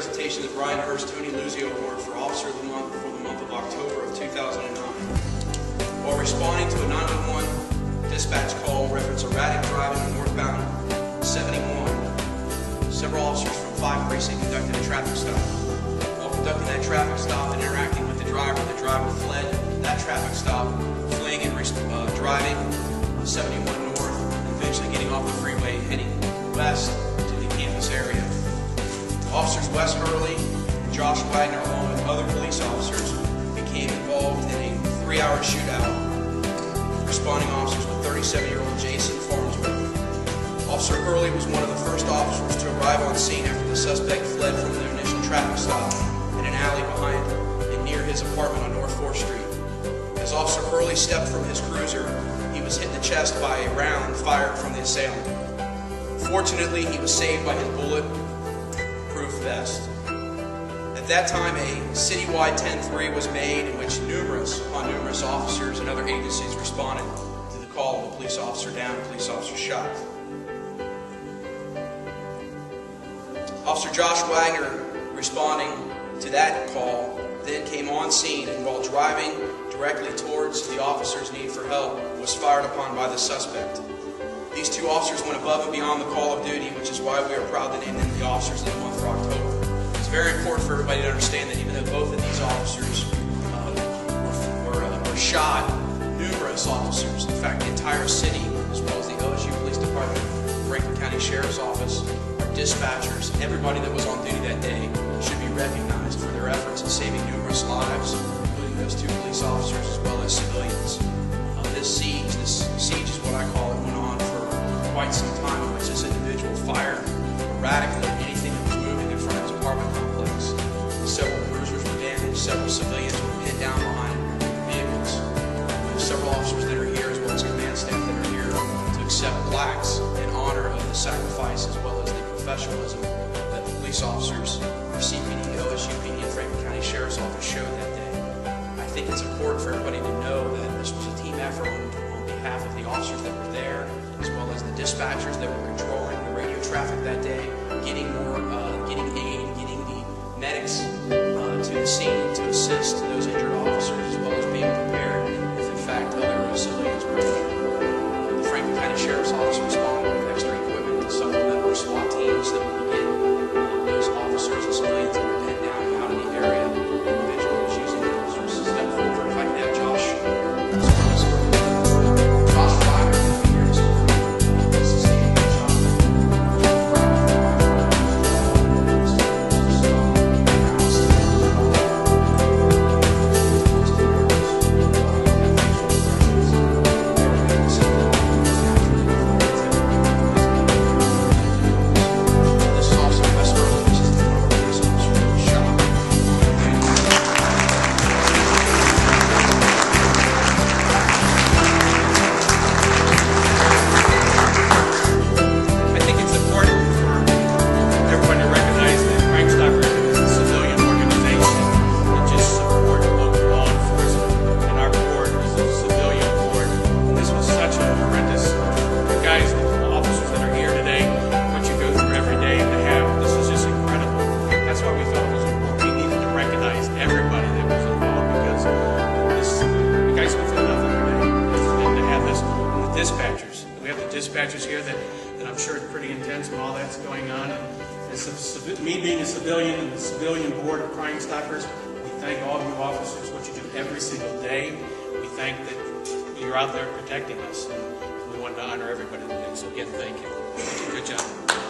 presentation of the Bryan, Hurst, Luzio Award for Officer of the Month for the month of October of 2009. While responding to a 911 dispatch call in reference to erratic driving on northbound 71, several officers from 5 Precinct conducted a traffic stop. While conducting that traffic stop and interacting with the driver fled that traffic stop, fleeing and driving 71 north, and eventually getting off the freeway heading west to the campus area. Officers Wes Hurley and Josh Wagner, along with other police officers, became involved in a 3-hour shootout, responding officers with 37-year-old Jason Farnsworth. Officer Hurley was one of the first officers to arrive on scene after the suspect fled from the initial traffic stop in an alley behind and near his apartment on North 4th Street. As Officer Hurley stepped from his cruiser, he was hit in the chest by a round fired from the assailant. Fortunately, he was saved by his bullet-proof vest. At that time, a citywide 10-3 was made in which numerous officers and other agencies responded to the call of a police officer down, a police officer shot. Officer Josh Wagner, responding to that call, then came on scene and while driving directly towards the officer's need for help, was fired upon by the suspect. These 2 officers went above and beyond the call of duty, which is why we are proud to name them the Officers of the Month for October. It's very important for everybody to understand that even though both of these officers were shot, numerous officers, in fact the entire city, as well as the LSU Police Department, Franklin County Sheriff's Office, our dispatchers, everybody that was on duty that day should be recognized for their efforts in saving numerous lives, including those 2 police officers as well as civilians. This siege is what I call it, went on for quite some time, in which this individual fired erratically at anything that was moving in front of his apartment complex. Several cruisers were damaged, several civilians were pinned down behind vehicles. There's several officers that are here, as well as command staff that are here to accept plaques in honor of the sacrifice as well as the professionalism that the police officers, CPD, LSU PD, and Franklin County Sheriff's Office showed that day. I think it's important for everybody to know that this was a team effort on behalf of the officers that were there, as well as the dispatchers that were controlling the radio traffic that day, getting aid, getting the medics to the scene to assist those injured officers, as well as being prepared if in fact other civilians were injured. The Franklin County Sheriff's Office responded with extra equipment to supplement our SWAT teams that would get those officers and civilians that were pinned down out of the area. The individual was using the officers to step forward. If I can have Josh. Dispatchers here that I'm sure is pretty intense when all that's going on. And as me being a civilian and the civilian board of Crime Stoppers, we thank all of you officers what you do every single day. We thank that you're out there protecting us, and we want to honor everybody today. So again, thank you. Good job.